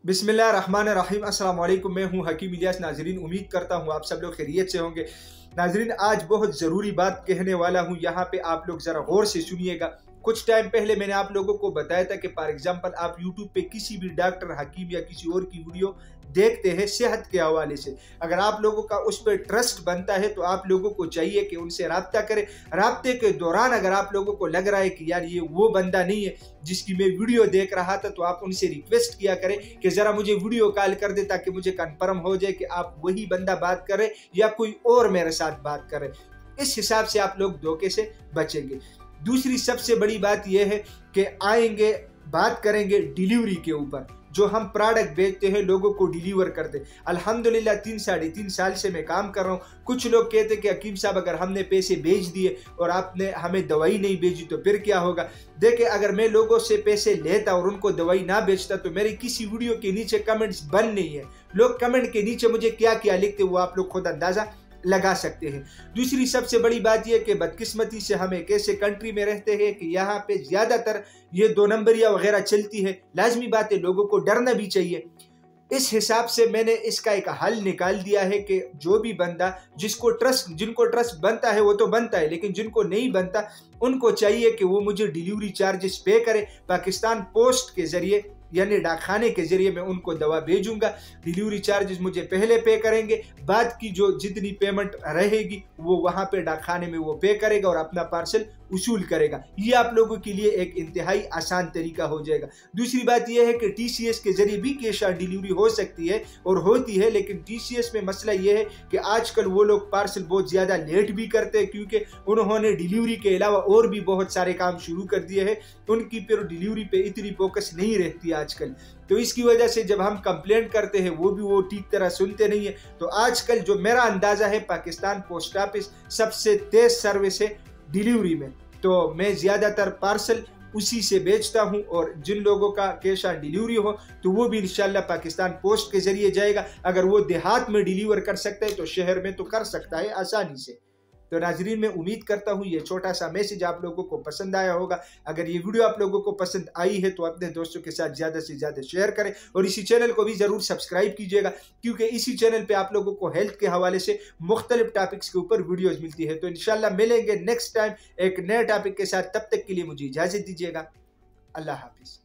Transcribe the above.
बिस्मिल्लाहिर्रहमानिर्रहीम। अस्सलाम वालेकुम। मैं हूं हकीम इलियास। नाजरीन, उम्मीद करता हूं आप सब लोग खैरियत से होंगे। नाजरीन, आज बहुत ज़रूरी बात कहने वाला हूं, यहाँ पे आप लोग ज़रा गौर से सुनिएगा। कुछ टाइम पहले मैंने आप लोगों को बताया था कि फॉर एग्जांपल आप यूट्यूब पे किसी भी डॉक्टर, हकीम या किसी और की वीडियो देखते हैं सेहत के हवाले से, अगर आप लोगों का उस पर ट्रस्ट बनता है तो आप लोगों को चाहिए कि उनसे राब्ता करें। राब्ते के दौरान अगर आप लोगों को लग रहा है कि यार ये वो बंदा नहीं है जिसकी मैं वीडियो देख रहा था, तो आप उनसे रिक्वेस्ट किया करें कि ज़रा मुझे वीडियो कॉल कर दे, ताकि मुझे कन्फर्म हो जाए कि आप वही बंदा बात करें या कोई और मेरे साथ बात करें। इस हिसाब से आप लोग धोखे से बचेंगे। दूसरी सबसे बड़ी बात यह है कि आएंगे बात करेंगे डिलीवरी के ऊपर। जो हम प्रोडक्ट बेचते हैं, लोगों को डिलीवर करते हैं। अल्हम्दुलिल्लाह 3-3.5 साल से मैं काम कर रहा हूँ। कुछ लोग कहते हैं कि हकीम साहब, अगर हमने पैसे भेज दिए और आपने हमें दवाई नहीं भेजी तो फिर क्या होगा? देखिए, अगर मैं लोगों से पैसे लेता और उनको दवाई ना बेचता तो मेरी किसी वीडियो के नीचे कमेंट्स बंद नहीं है। लोग कमेंट के नीचे मुझे क्या क्या लिखते वो आप लोग खुद अंदाजा लगा सकते हैं। दूसरी सबसे बड़ी बात यह कि बदकिस्मती से हम एक ऐसे कंट्री में रहते हैं कि यहाँ पे ज्यादातर ये 2 नंबरिया वगैरह चलती है। लाजमी बात है, लोगों को डरना भी चाहिए। इस हिसाब से मैंने इसका एक हल निकाल दिया है कि जो भी बंदा जिनको ट्रस्ट बनता है वो तो बनता है, लेकिन जिनको नहीं बनता उनको चाहिए कि वो मुझे डिलीवरी चार्जेस पे करे। पाकिस्तान पोस्ट के जरिए यानी डाकखाने के जरिए मैं उनको दवा भेजूंगा। डिलीवरी चार्जेस मुझे पहले पे करेंगे, बाद की जो जितनी पेमेंट रहेगी वो वहां पे डाकखाने में वो पे करेगा और अपना पार्सल उसूल करेगा। ये आप लोगों के लिए एक इंतहाई आसान तरीका हो जाएगा। दूसरी बात यह है कि टीसीएस के जरिए भी कैश ऑन डिलीवरी हो सकती है और होती है, लेकिन टीसीएस में मसला यह है कि आजकल वो लोग पार्सल बहुत ज्यादा लेट भी करते हैं, क्योंकि उन्होंने डिलीवरी के अलावा और भी बहुत सारे काम शुरू कर दिए हैं। उनकी फिर डिलीवरी पे इतनी फोकस नहीं रहती आजकल, तो इसकी वजह से जब हम कंप्लेंट करते हैं वो ठीक तरह सुनते नहीं है। तो आजकल जो मेरा अंदाजा है, पाकिस्तान पोस्ट ऑफिस सबसे तेज सर्विस है डिलीवरी में, तो मैं ज्यादातर पार्सल उसी से बेचता हूं। और जिन लोगों का कैश ऑन डिलीवरी हो तो वो भी इंशाल्लाह पाकिस्तान पोस्ट के जरिए जाएगा। अगर वो देहात में डिलीवर कर सकता है तो शहर में तो कर सकता है आसानी से। तो नाजरीन, मैं उम्मीद करता हूँ ये छोटा सा मैसेज आप लोगों को पसंद आया होगा। अगर ये वीडियो आप लोगों को पसंद आई है तो अपने दोस्तों के साथ ज़्यादा से ज़्यादा शेयर करें और इसी चैनल को भी ज़रूर सब्सक्राइब कीजिएगा, क्योंकि इसी चैनल पे आप लोगों को हेल्थ के हवाले से मुख्तलिफ टॉपिक्स के ऊपर वीडियोज़ मिलती है। तो इंशाल्लाह मिलेंगे नेक्स्ट टाइम एक नए टॉपिक के साथ। तब तक के लिए मुझे इजाज़त दीजिएगा। अल्लाह हाफिज़।